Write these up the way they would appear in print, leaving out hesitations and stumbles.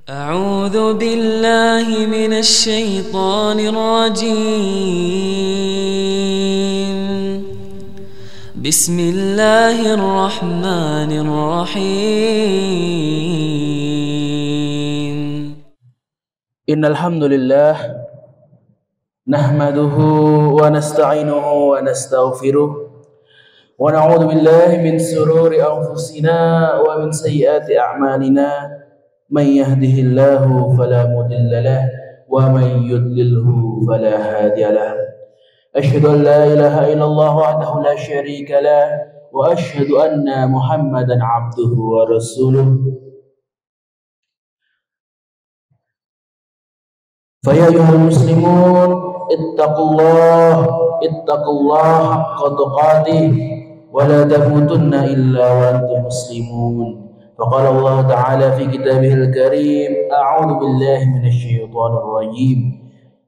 أعوذ بالله من الشيطان الرجيم. بسم الله الرحمن الرحيم. إن الحمد لله نحمده ونستعينه ونستغفره ونعوذ بالله من شرور أنفسنا ومن سيئات أعمالنا من يهده الله فلا مضل له ومن يضلله فلا هادي له أشهد أن لا إله إلا الله وحده لا شريك له وأشهد أن محمدا عبده ورسوله فيا أيها المسلمون اتقوا الله حق تقاته ولا تموتن إلا وأنتم مسلمون. فقال الله تعالى في كتابه الكريم أعوذ بالله من الشيطان الرجيم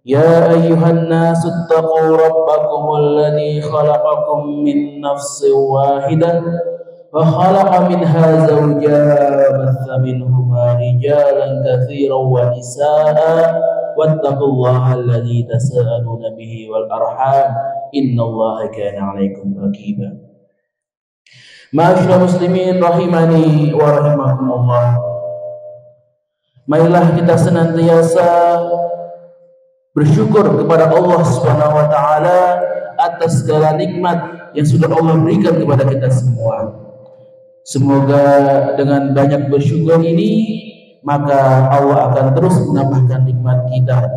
يا أيها الناس اتقوا ربكم الذي خلقكم من نفس واحدة وخلق منها زوجها وبث منهما رجالا كثيرا ونساء واتقوا الله الذي تساءلون به والأرحام إن الله كان عليكم رقيبا. Ma'asyiral muslimin rahimani wa rahimakumullah. Marilah kita senantiasa bersyukur kepada Allah Subhanahu wa taala atas segala nikmat yang sudah Allah berikan kepada kita semua. Semoga dengan banyak bersyukur ini maka Allah akan terus menambahkan nikmat kita.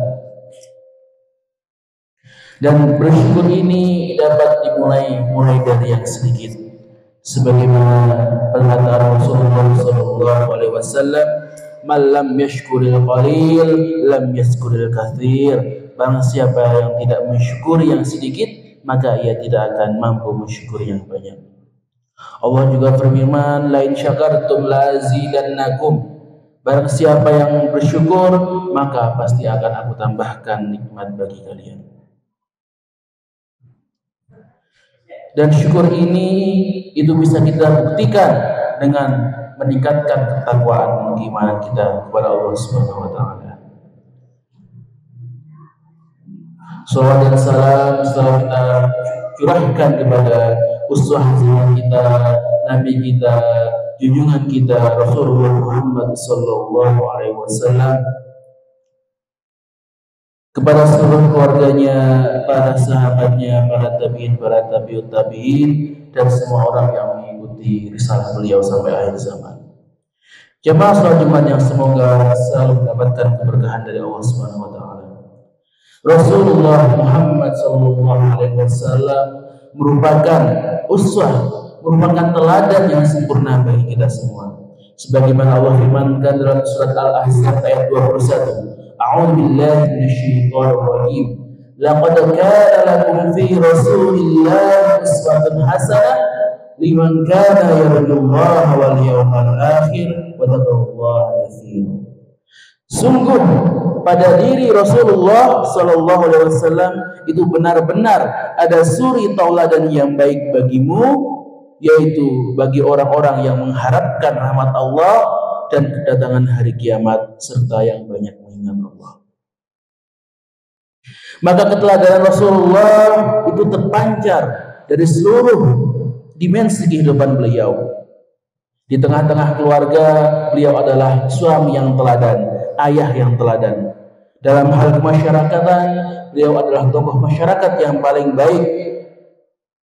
Dan bersyukur ini dapat dimulai dari yang sedikit. Sebagaimana perkataan Rasulullah SAW, "Man lam yashkuril qalil, lam yashkuril katsir." Barang siapa yang tidak mensyukuri yang sedikit, maka ia tidak akan mampu mensyukuri yang banyak. Allah juga berfirman, "Lain syakartum lazidannakum." Barang siapa yang bersyukur, maka pasti akan aku tambahkan nikmat bagi kalian. Dan syukur ini itu bisa kita buktikan dengan meningkatkan ketakwaan iman kita kepada Allah Subhanahu wa taala. Salawat dan salam setelah kita curahkan kepada uswah kita, nabi kita, junjungan kita Rasulullah Muhammad sallallahu alaihi wasallam, kepada seluruh keluarganya, para sahabatnya, para tabi'in, para tabi'ut tabi'in, dan semua orang yang mengikuti risalah beliau sampai akhir zaman. Jemaah salat Jumat yang semoga selalu mendapatkan keberkahan dari Allah Subhanahu wa taala. Rasulullah Muhammad sallallahu alaihi wasallam merupakan uswah, merupakan teladan yang sempurna bagi kita semua. Sebagaimana Allah firmankan dalam surat Al-Ahzab ayat 21, A'udzu billahi minasyaitonir rajim. Laqad kana lakum fi Rasulillahi uswatun hasanah liman kana yarjullaha wal yawmal akhir wa dzakarallaha katsiran. Sungguh pada diri Rasulullah sallallahu alaihi wasallam itu benar-benar ada suri tauladan yang baik bagimu, yaitu bagi orang-orang yang mengharapkan rahmat Allah dan kedatangan hari kiamat serta yang banyak mengingat Allah. Maka keteladanan Rasulullah itu terpancar dari seluruh dimensi kehidupan beliau. Di tengah-tengah keluarga, beliau adalah suami yang teladan, ayah yang teladan. Dalam hal kemasyarakatan, beliau adalah tokoh masyarakat yang paling baik.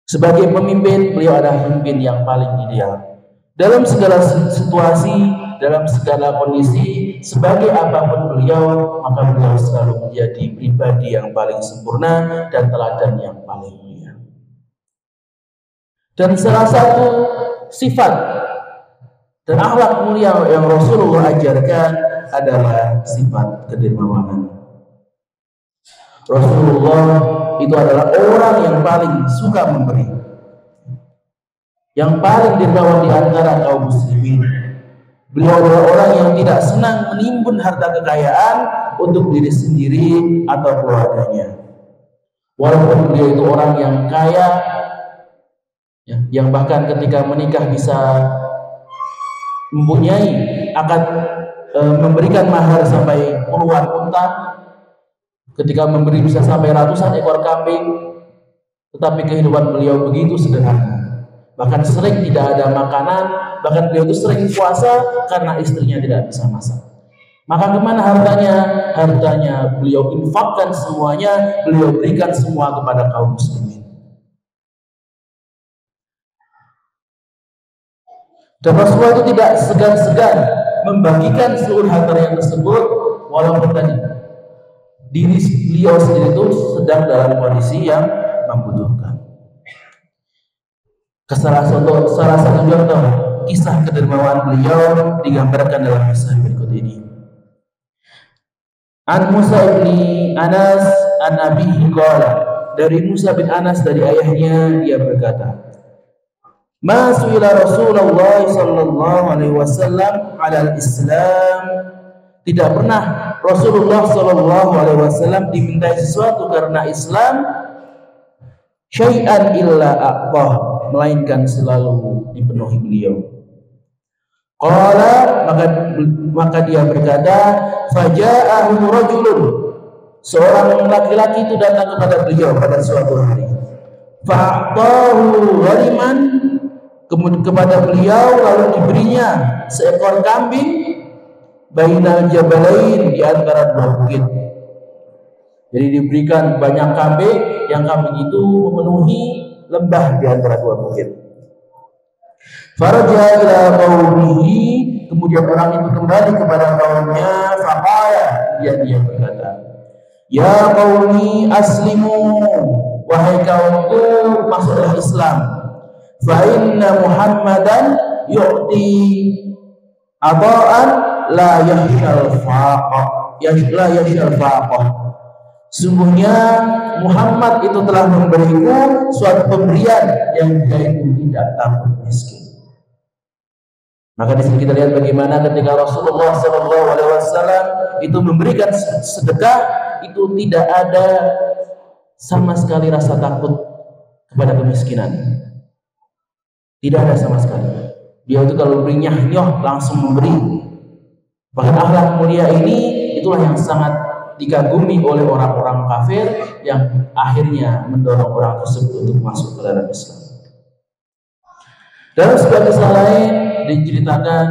Sebagai pemimpin, beliau adalah pemimpin yang paling ideal. Dalam segala situasi, dalam segala kondisi, sebagai apapun beliau, maka beliau selalu menjadi pribadi yang paling sempurna dan teladan yang paling mulia. Dan salah satu sifat dan akhlak mulia yang Rasulullah ajarkan adalah sifat kedermawanan. Rasulullah itu adalah orang yang paling suka memberi, yang paling dermawan di antara kaum muslimin. Beliau adalah orang yang tidak senang menimbun harta kekayaan untuk diri sendiri atau keluarganya. Walaupun beliau itu orang yang kaya, yang bahkan ketika menikah bisa mempunyai akad memberikan mahar sampai puluhan unta, ketika memberi bisa sampai ratusan ekor kambing, tetapi kehidupan beliau begitu sederhana. Bahkan sering tidak ada makanan, bahkan beliau itu sering puasa karena istrinya tidak bisa masak. Maka kemana hartanya? Hartanya beliau infakkan semuanya, beliau berikan semua kepada kaum muslimin. Dan Rasulullah itu tidak segan-segan membagikan seluruh hartanya tersebut, walaupun tadi diri beliau sendiri itu sedang dalam kondisi yang membutuhkan. Salah satu contoh kisah kedermawan beliau digambarkan dalam kisah berikut ini. An Musa bin Anas an abihi qala, dari Musa bin Anas dari ayahnya dia berkata, ma su'ila Rasulullah sallallahu alaihi wasallam 'ala al-Islam, tidak pernah Rasulullah sallallahu alaihi wasallam dimintai sesuatu karena Islam, syai'an illa a'tah, melainkan selalu dipenuhi beliau. Qala, maka dia berkata, faja'ahu rajulun, seorang laki-laki itu datang kepada beliau pada suatu hari. Fa'tahu ghaliman, kemudian kepada beliau lalu diberinya seekor kambing, bainal jabalain, di antara dua bukit. Jadi diberikan banyak kambing, yang kambing itu memenuhi lembah di antara dua bukit. Faraja ila qaumihi, kemudian orang itu kembali kepada kaumnya. Faqala, dia berkata, ya qaumi aslimu, wahai kaumku masuklah Islam. Fa inna Muhammadan yu'ti adaan la yahsyal faqah. Sungguhnya Muhammad itu telah memberiku suatu pemberian yang dia itu tidak takut miskin. Maka di sini kita lihat bagaimana ketika Rasulullah SAW itu memberikan sedekah, itu tidak ada sama sekali rasa takut kepada kemiskinan. Tidak ada sama sekali. Dia itu kalau beri nyah-nyoh langsung memberi. Bahkan akhlak mulia ini itulah yang sangat dikagumi oleh orang-orang kafir yang akhirnya mendorong orang tersebut untuk masuk ke dalam Islam. Dalam sebuah kisah lain diceritakan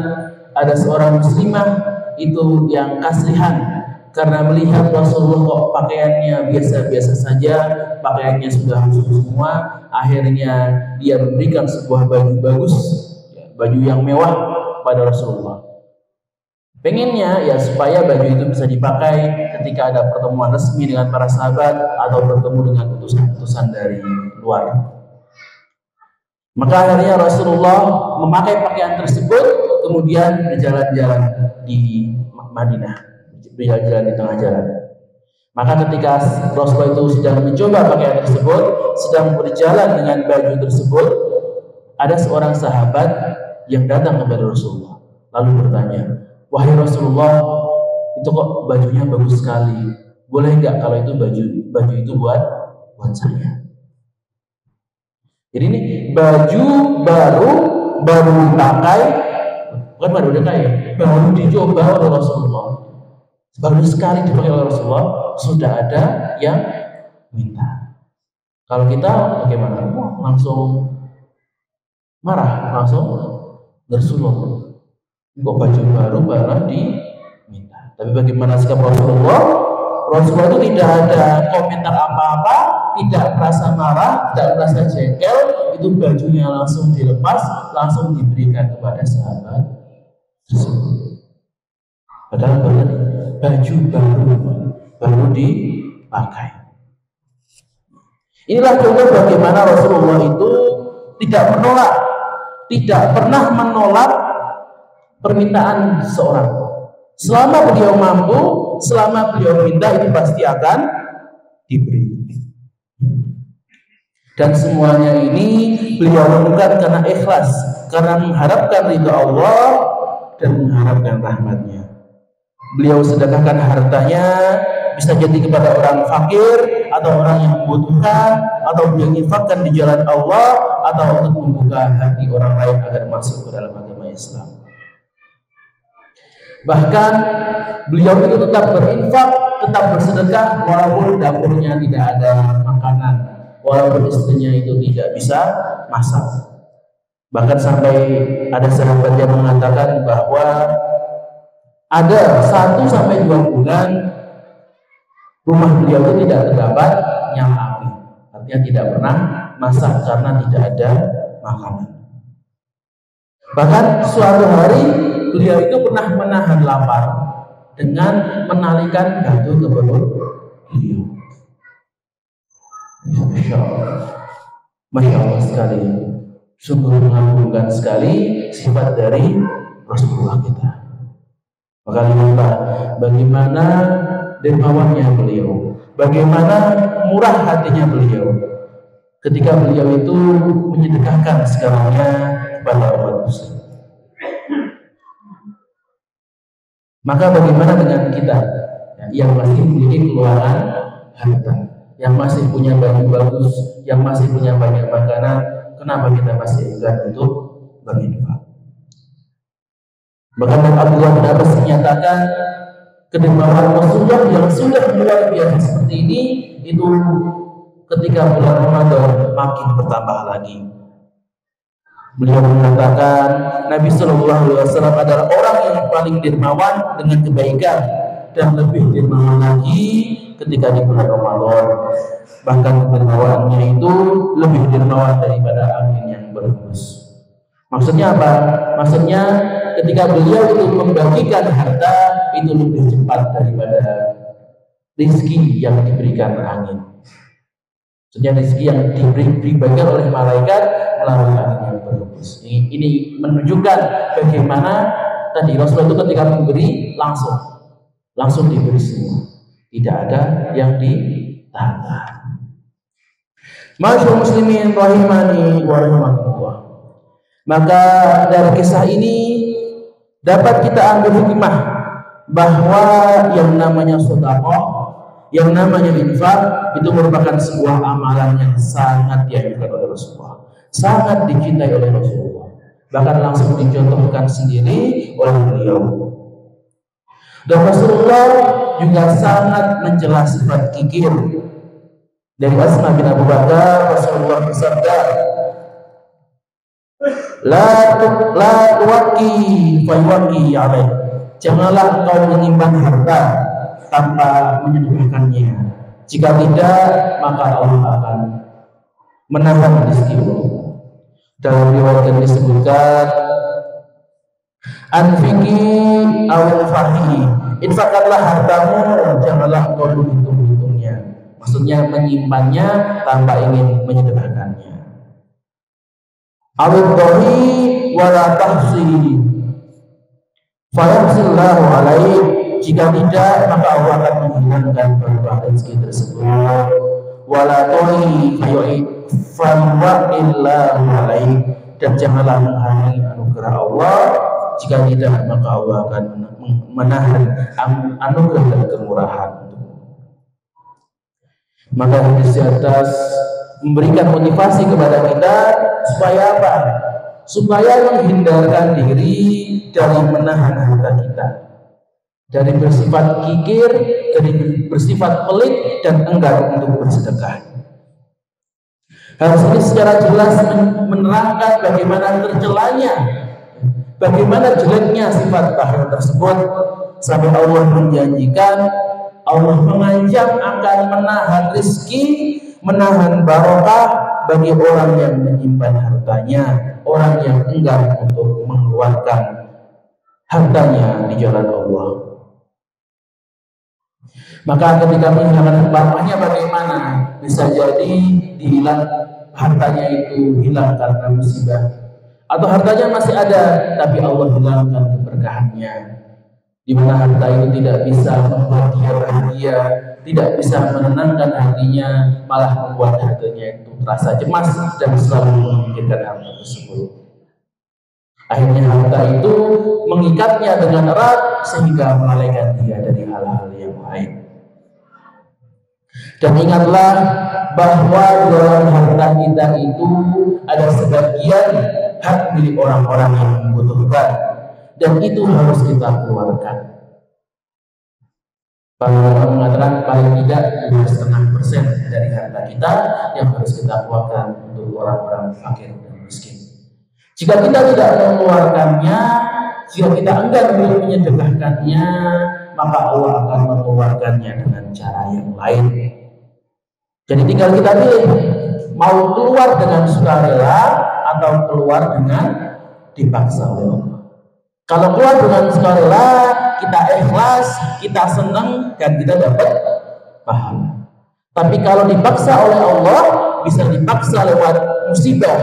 ada seorang muslimah itu yang kasihan karena melihat Rasulullah kok pakaiannya biasa-biasa saja, pakaiannya sudah rusak semua. Akhirnya dia memberikan sebuah baju bagus, baju yang mewah pada Rasulullah. Pengennya ya supaya baju itu bisa dipakai ketika ada pertemuan resmi dengan para sahabat atau bertemu dengan utusan-utusan dari luar. Maka akhirnya Rasulullah memakai pakaian tersebut, kemudian berjalan-jalan di Madinah, berjalan-jalan di tengah jalan. Maka ketika Rasulullah itu sedang mencoba pakaian tersebut, sedang berjalan dengan baju tersebut, ada seorang sahabat yang datang kepada Rasulullah, lalu bertanya, wahai Rasulullah, itu kok bajunya bagus sekali, boleh nggak kalau itu baju itu buat saya? Jadi ini baju baru dipakai, bukan baru dipakai, baru dicoba oleh Rasulullah, baru sekali dipakai oleh Rasulullah, sudah ada yang minta. Kalau kita bagaimana? Langsung marah, langsung bersuluk. Kok baju baru malah diminta. Tapi bagaimana sikap Rasulullah? Rasulullah itu tidak ada komentar apa-apa, tidak merasa marah, tidak merasa jengkel, itu bajunya langsung dilepas, langsung diberikan kepada sahabat tersebut. Padahal baju baru dipakai. Inilah contoh bagaimana Rasulullah itu tidak menolak, tidak pernah menolak permintaan seorang. Selama beliau mampu, selama beliau minta, itu pasti akan diberi. Dan semuanya ini beliau lakukan karena ikhlas, karena mengharapkan ridha Allah dan mengharapkan rahmatnya. Beliau sedekahkan hartanya, bisa jadi kepada orang fakir atau orang yang membutuhkan, atau beliau infakkan di jalan Allah, atau untuk membuka hati orang lain agar masuk ke dalam agama Islam. Bahkan beliau itu tetap berinfak, tetap bersedekah walaupun dapurnya tidak ada makanan, walaupun istrinya itu tidak bisa masak. Bahkan sampai ada sahabat yang mengatakan bahwa ada 1-2 bulan rumah beliau itu tidak terdapat nyala api, artinya tidak pernah masak karena tidak ada makanan. Bahkan suatu hari beliau itu pernah menahan lapar dengan menalikan batu ke perut beliau. Masya Allah sekali, sungguh mengagumkan sekali sifat dari Rasulullah kita. Maka lihatlah bagaimana dermawannya beliau, bagaimana murah hatinya beliau ketika beliau itu menyedekahkan segalanya kepada umat muslim. Maka bagaimana dengan kita yang masih memiliki keluaran harta, yang masih punya baju bagus, yang masih punya banyak makanan, kenapa kita masih enggan untuk berinfak? Bahkan Abdullah bin Abbas menyatakan kedermawanan Rasulullah yang sudah luar biasa seperti ini itu ketika bulan Ramadan makin bertambah lagi. Beliau mengatakan Nabi Shallallahu Alaihi Wasallam adalah orang yang paling dermawan dengan kebaikan dan lebih dermawan lagi ketika di bulan Ramadan. Bahkan kedermawannya itu lebih dermawan daripada angin yang berhembus. Maksudnya apa? Maksudnya ketika beliau itu membagikan harta itu lebih cepat daripada rezeki yang diberikan angin. Maksudnya rezeki yang diberikan oleh malaikat melalui angin yang berhembus. Ini menunjukkan bagaimana tadi Rasulullah itu ketika memberi langsung diberi semua, tidak ada yang ditahan. Masyaallah muslimin rahimani wa rahimakumullah. Maka dari kisah ini dapat kita ambil hikmah bahwa yang namanya sedekah, yang namanya infak itu merupakan sebuah amalan yang sangat dianjurkan oleh Rasulullah, sangat dicintai oleh Rasulullah, bahkan langsung dicontohkan sendiri oleh beliau. Dan Rasulullah juga sangat mencela sifat kikir. Dari Asma bin Abu Bakar, Rasulullah bersabda, La tuwaki fayuwaki alaih. Janganlah engkau menyimpan harta tanpa menyedekahkannya. Jika tidak, maka Allah akan menahan rezeki-mu. Dalam riwayat yang disebutkan, anfiki awil fahi. Infakkanlah hartamu, janganlah engkau berhitung-hitungnya. Maksudnya menyimpannya tanpa ingin menyedekahkannya. Awil dohi wala tahsi fayahsillahu alaih. Jika tidak, maka Allah akan menghilangkan berkah rezeki tersebut. Wala dohi fayuwa'illahu alaih. Dan janganlah menghalangi anugerah Allah. Jika tidak, maka Allah akan menahan anugerah dan kemurahan. Maka hadis di atas memberikan motivasi kepada kita supaya apa? Supaya menghindarkan diri dari menahan harta kita, dari bersifat kikir, dari bersifat pelit dan enggan untuk bersedekah. Harus ini secara jelas menerangkan bagaimana tercelanya, bagaimana jeleknya sifat bakhil tersebut, sampai Allah menjanjikan, Allah mengancam akan menahan rezeki, menahan barokah bagi orang yang menyimpan hartanya, orang yang enggan untuk mengeluarkan hartanya di jalan Allah. Maka ketika menghilangkan barokahnya bagaimana? Bisa jadi hartanya itu hilang karena musibah, atau hartanya masih ada tapi Allah hilangkan keberkahannya, di mana harta itu tidak bisa membuat dia bahagia, tidak bisa menenangkan hatinya, malah membuat hatinya itu terasa cemas dan selalu memikirkan harta tersebut. Akhirnya harta itu mengikatnya dengan erat sehingga melalaikan dia dari hal-hal yang lain. Dan ingatlah bahwa dalam harta kita itu ada sebagian hak milik orang-orang yang membutuhkan, dan itu harus kita keluarkan. Para ulama mengatakan paling tidak 2,5% dari harta kita yang harus kita keluarkan untuk orang-orang fakir dan miskin. Jika kita tidak mengeluarkannya, jika kita enggan untuk menyedekahkannya, maka Allah akan mengeluarkannya dengan cara yang lain. Jadi tinggal kita pilih, mau keluar dengan sukarela atau keluar dengan dipaksa oleh Allah. Kalau keluar dengan sukarela, kita ikhlas, kita senang, dan kita dapat pahala. Tapi kalau dipaksa oleh Allah, bisa dipaksa lewat musibah,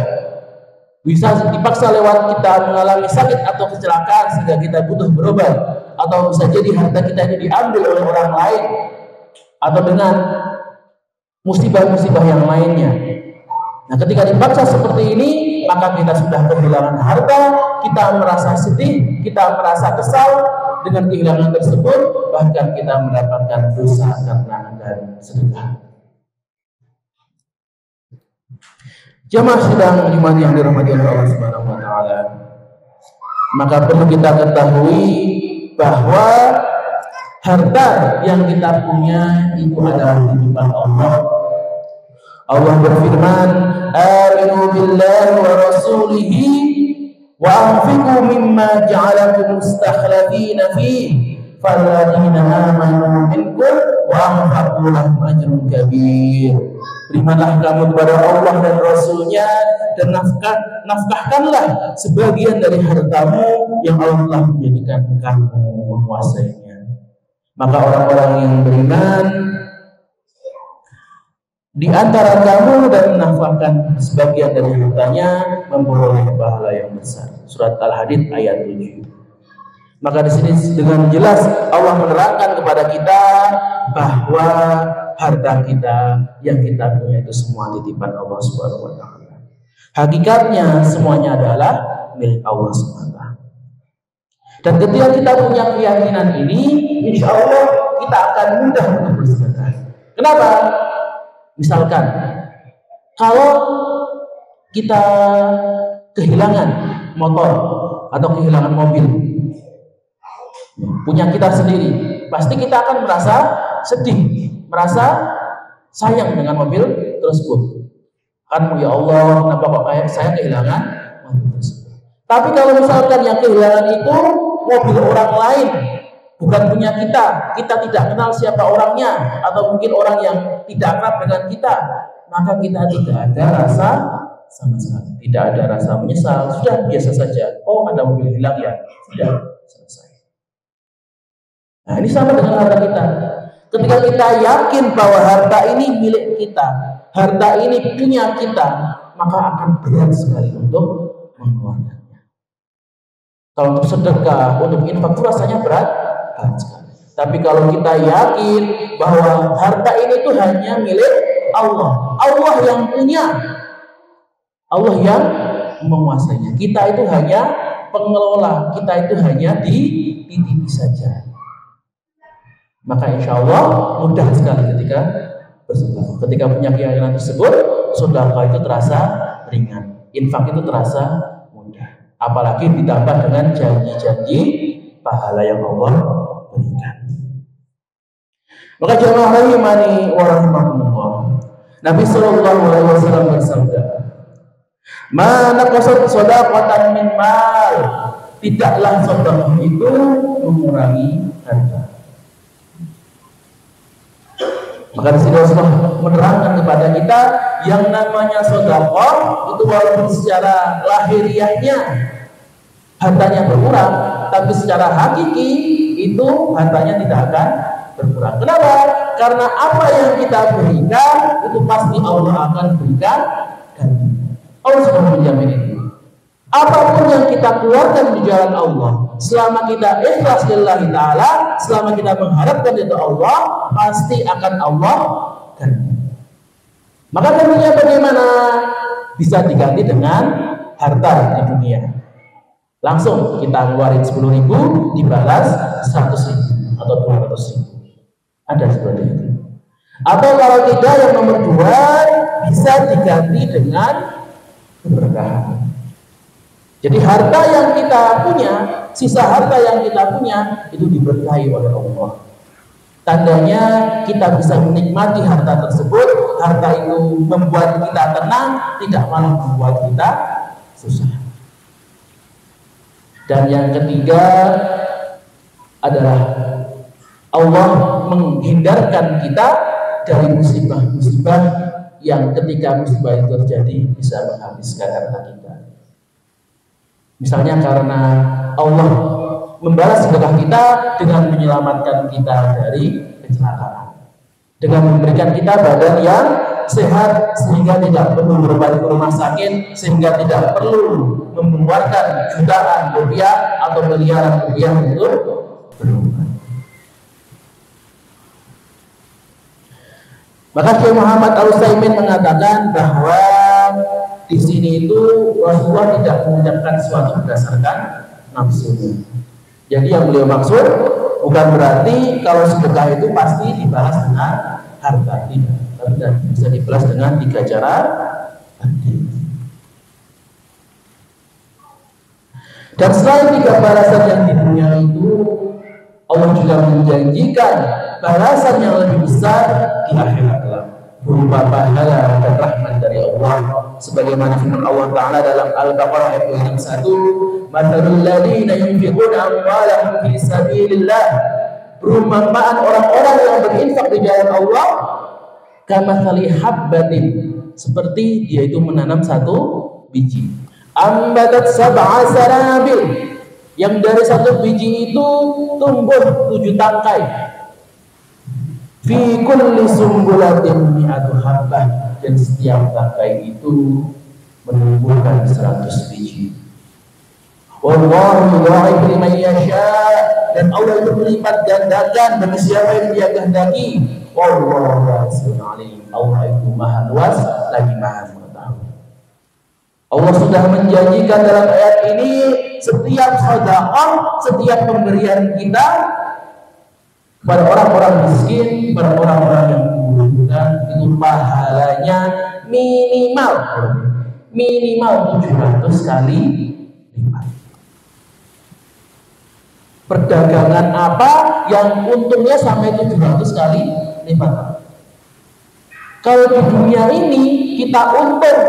bisa dipaksa lewat kita mengalami sakit atau kecelakaan sehingga kita butuh berobat, atau bisa jadi harta kita ini diambil oleh orang lain, atau dengan musibah-musibah yang lainnya. Nah, ketika dipaksa seperti ini, maka kita sudah kehilangan harta, kita merasa sedih, kita merasa kesal dengan kehilangan tersebut, bahkan kita mendapatkan dosa karena enggan sedekah. Jamaah sidang iman yang dirahmati oleh Allah Subhanahu wa taala. Maka perlu kita ketahui bahwa harta yang kita punya itu adalah titipan Allah. Allah berfirman, "Aminu billahi wa rasulihi wa anfiqu mimma ja'alakum mustakhlifina fihi falladzina amanu minkum wa anfaqu lahum ajrun kabir." Berimanlah kamu kepada Allah dan Rasul-Nya dan nafkahkanlah sebagian dari hartamu yang Allah telah menjadikan kamu menguasainya. Maka orang-orang yang beriman di antara kamu dan menafkahkan sebagian dari hartanya memperoleh pahala yang besar. Surat Al-Hadid ayat 7. Maka di sini dengan jelas Allah menerangkan kepada kita bahwa harta kita yang kita punya itu semua titipan Allah Subhanahu wa taala. Hakikatnya semuanya adalah milik Allah SWT. Dan ketika kita punya keyakinan ini, insya Allah kita akan mudah untuk bersedekah. Kenapa? Misalkan, kalau kita kehilangan motor atau kehilangan mobil, punya kita sendiri, pasti kita akan merasa sedih, merasa sayang dengan mobil tersebut. Kan, ya Allah, kenapa kok kayak saya kehilangan mobil tersebut? Tapi kalau misalkan yang kehilangan itu mobil orang lain, bukan punya kita tidak kenal siapa orangnya, atau mungkin orang yang tidak akrab dengan kita, maka kita tidak ada rasa sama sekali, tidak ada rasa menyesal, sudah biasa saja. Oh, ada mobil hilang ya, sudah selesai. Nah, ini sama dengan harta kita. Ketika kita yakin bahwa harta ini milik kita, harta ini punya kita, maka akan berat sekali untuk mengeluarkannya. Kalau untuk sedekah, untuk infak itu rasanya berat sekali. Tapi kalau kita yakin bahwa harta ini tuh hanya milik Allah, Allah yang punya, Allah yang menguasainya. Kita itu hanya pengelola, kita itu hanya dititipi saja. Maka insya Allah mudah sekali ketika bersedekah. Ketika punya keyakinan tersebut, sedekah itu terasa ringan, infak itu terasa mudah. Apalagi ditambah dengan janji-janji pahala yang Allah berikan. Maka jamaah rahimani wa rahimakumullah, Nabi sallallahu alaihi wasallam bersabda, "Ma naqasat shadaqatan min mal." Tidaklah sedekah itu mengurangi harta. Maka di sini Rasulullah menerangkan kepada kita yang namanya sedekah itu walaupun secara lahiriahnya hartanya berkurang, tapi secara hakiki itu hartanya tidak akan berkurang. Kenapa? Karena apa yang kita berikan itu pasti Allah akan berikan ganti. Allah sudah menjamin itu. Apapun yang kita keluarkan di jalan Allah, selama kita ikhlas lillahi ta'ala, selama kita mengharapkan itu Allah, pasti akan Allah ganti. Maka gantinya bagaimana? Bisa diganti dengan harta di dunia. Langsung kita ngeluarin 10.000 dibalas 100.000 atau 200.000. Ada seperti itu. Atau kalau tidak, yang nomor 2 bisa diganti dengan keberkahan. Jadi harta yang kita punya sisa harta yang kita punya itu diberkahi oleh Allah. Tandanya kita bisa menikmati harta tersebut, harta itu membuat kita tenang, tidak malah membuat kita susah. Dan yang ketiga adalah Allah menghindarkan kita dari musibah-musibah yang ketika musibah itu terjadi bisa menghabiskan harta kita. Misalnya karena Allah membalas sedekah kita dengan menyelamatkan kita dari kecelakaan, dengan memberikan kita badan yang sehat sehingga tidak perlu berobat ke rumah sakit, sehingga tidak perlu mengeluarkan jutaan rupiah atau miliaran rupiah untuk berobat. Maka Syekh Muhammad Al-Utsaimin mengatakan bahwa di sini itu Rasulullah tidak mengucapkan sesuatu berdasarkan nafsunya. Jadi yang beliau maksud bukan berarti kalau sedekah itu pasti dibalas dengan harta, tidak, tapi bisa dibalas dengan 3 cara tadi. Dan selain 3 balasan yang di dunia itu, Allah juga menjanjikan balasan yang lebih besar di akhirat berupa pahala dan rahmat dari Allah, sebagaimana firman Allah Ta'ala dalam Al-Baqarah ayat 61, "Matsalul ladzina yunfiquna amwalahum fi sabilillah", perumpamaan orang-orang yang berinfak di jalan Allah, kamatsali habbatin, seperti dia itu menanam 1 biji, ambatat sab'a sanabil, yang dari 1 biji itu tumbuh 7 tangkai, fi kulli sumbulatin mi'atu habbah, dan setiap tangkai itu menumbuhkan 100 biji. Wallahu yudha'ifu liman yasha, dan Allah itu melipat gandakan bagi siapa yang Dia kehendaki. Wallahu wasi'un alim, Allah itu Maha luas lagi Maha mengetahui. Allah sudah menjanjikan dalam ayat ini setiap sedekah, setiap pemberian kita pada orang-orang miskin, pada orang-orang yang membutuhkan, itu pahalanya minimal 700 kali lipat. Perdagangan apa yang untungnya sampai 700 kali lipat? Kalau di dunia ini kita untung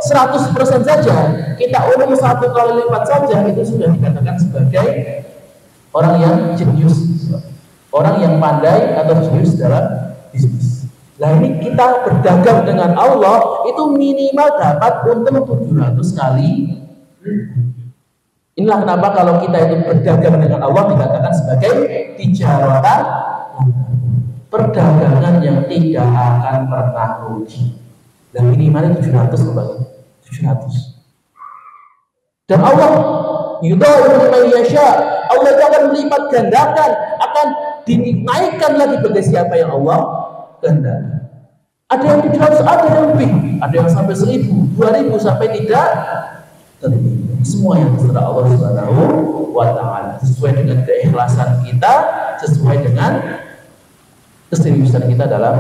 100% saja, kita untung 1 kali lipat saja, itu sudah dikatakan sebagai orang yang jenius, orang yang pandai atau jenius dalam bisnis. Nah ini kita berdagang dengan Allah itu minimal dapat untung 700 kali. Inilah kenapa kalau kita itu berdagang dengan Allah dikatakan sebagai tijaratan, perdagangan yang tidak akan pernah rugi. Dan minimalnya 700 kembali, 700. Dan Allah yudha'ifu liman yasha, Allah itu akan melipat gandakan, akan dinaikkan lagi bagi siapa yang Allah kehendaki. Ada yang 700, ada yang lebih, ada yang sampai 1000, 2000 sampai tidak terhitung. Semua yang terserah Allah Subhanahu wa Ta'ala, sesuai dengan keikhlasan kita, sesuai dengan keseriusan kita dalam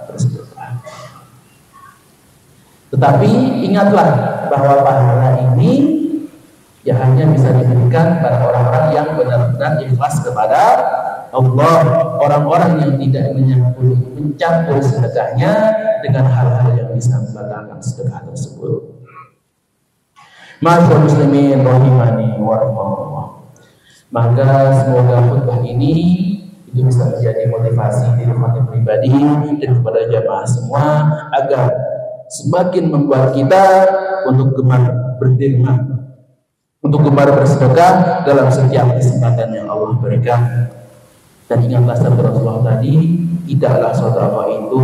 bersedekah. Tetapi ingatlah bahwa pahala ini ya hanya bisa diberikan pada orang-orang yang benar-benar ikhlas kepada Allah, orang-orang yang tidak mencampur sedekahnya dengan hal-hal yang bisa membatalkan sedekah tersebut. Ma'asyiral muslimin rahimani wa rahimakumullah. Maka semoga khutbah ini itu bisa menjadi motivasi diri kita pribadi dan kepada jamaah semua agar semakin membuat kita untuk gemar berderma, untuk gemar bersedekah dalam setiap kesempatan yang Allah berikan. Dan ingatlah sabda Rasulullah tadi, tidaklah sedekah itu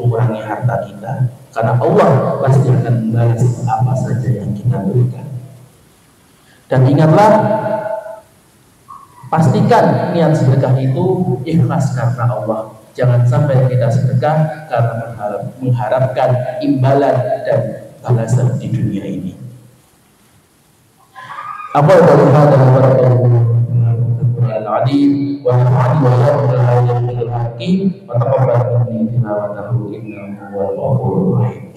mengurangi harta kita, karena Allah pasti akan membalas apa saja yang kita berikan. Dan ingatlah, pastikan niat sedekah itu ikhlas karena Allah. Jangan sampai kita sedekah karena mengharapkan imbalan dan balasan di dunia ini. Apa yang ada dalam العليم ونفعني وإياكم بالآيات الحكيم وتقبل مني تلاوته إنه هو الغفور الرحيم.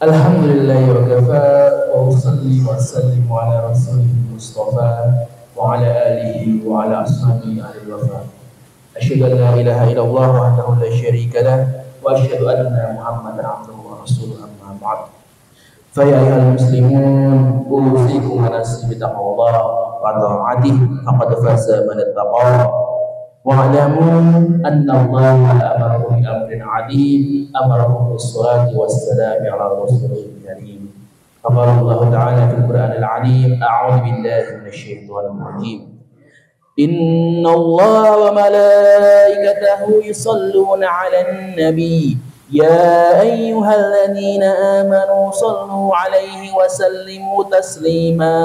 Alhamdulillahi wa kafa wa usalli wa sallim ala rasulih Mustafa wa ala alihi wa ala ashabihi ahli wafa. Asyhadu an la ilaha illallah wahdahu la syarika lah wa asyhadu anna Muhammadan abduhu wa rasuluhu amma ba'd. Fa ya ayyuhal muslimun usikum wa nafsi bi taqwallah wa ta'atihi faqad faza man ittaqa. Wa'lamu anna Allah amarakum bi amrin 'adzim amarakum bis-shalati was-salami 'ala rasulil karim. Qala Allah ta'ala fil Qur'anil 'azim a'udzu billahi minasy syaithanir rajim. Inna Allah wa malaikatahu yusholluna 'alan nabi ya ayyuhalladzina amanu shallu 'alaihi wa sallimu taslima.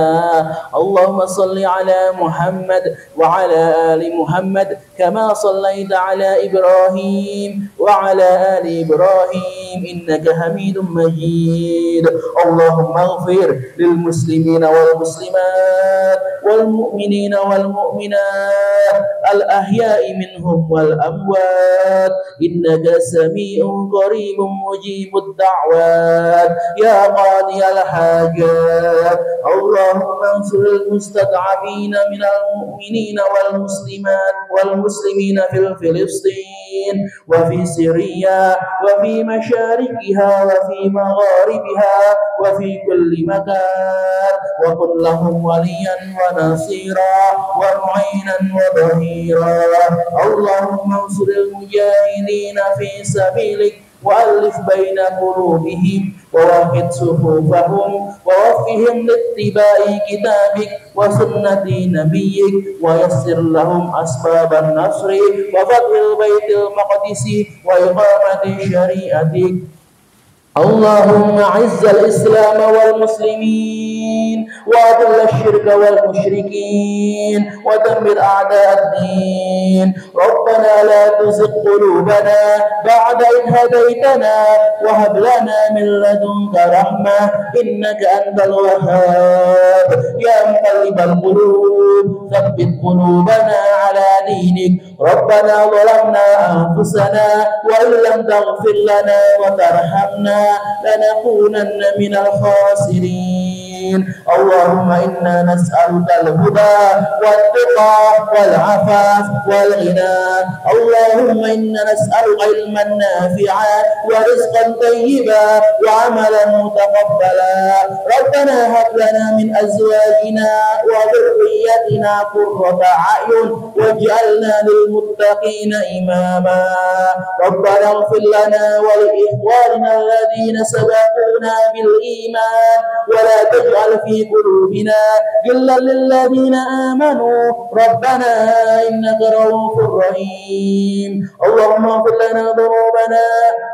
Allahumma shalli 'ala Muhammad wa 'ala ali Muhammad kama shallaita 'ala Ibrahim wa 'ala ali Ibrahim innaka Hamidum Majid. Allahumma ighfir lil muslimina wal muslimat wal mu'minina wal mu'minat al ahya'i minhum wal amwat innaka sami'un قريب مجيب الدعوات يا قاضي الحاجات. اللهم انصر المستضعفين من المؤمنين والمسلمات والمسلمين في فلسطين وفي سوريا وفي مشارقها وفي مغاربها وفي كل مكان وكن لهم وليا ونصيرا ومعينا وظهيرا. اللهم انصر المجاهدين في سبيلك وألف بين قلوبهم ووحد صفوفهم ووفهم لاتباع كتابك وسنة نبيك ويسر لهم أسباب النصر وفتح البيت المقدس وإقامة شريعتك. اللهم أعز الإسلام والمسلمين وأذل الشرك والمشركين ودمر أعداء الدين. ربنا لا تزغ قلوبنا بعد إذ هديتنا وهب لنا من لدنك رحمة إنك أنت الوهاب. يا مقلب القلوب ثبت قلوبنا على دينك. ربنا ظلمنا أنفسنا وإن لم تغفر لنا وترحمنا لنكونن من الخاسرين. اللهم إنا نسألك الهدى والتقى والعفاف والغنى. اللهم إنا نسألك علما نافعا ورزقا طيبا وعملا متقبلا. ربنا هب لنا من أزواجنا وذريتنا قرة أعين واجعلنا للمتقين إماما. ربنا اغفر لنا ولإخواننا الذين سبقونا بالإيمان ولا تجعل في قلوبنا غلا للذين آمنوا ربنا إنك رؤوف رحيم. اللهم اغفر لنا ذنوبنا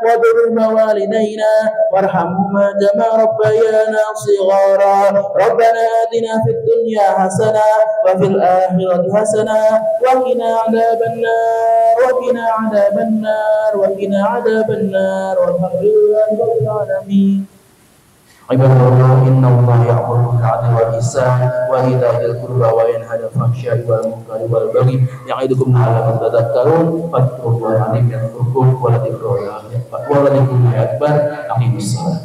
وذنوب والدينا وارحمهما كما ربيانا صغارا. ربنا آتنا في الدنيا حسنة وفي الآخرة حسنة وقنا عذاب النار وقنا عذاب النار وقنا عذاب النار والحمد لله رب العالمين. عباد الله إن الله يأمر بالعدل والإحسان وإيتاء ذي القربى وينهى عن الفحشاء والمنكر والبغي يعظكم لعلكم تذكرون. فاذكروا الله العظيم يذكركم ولذكر الله أكبر. أقيموا الصلاة.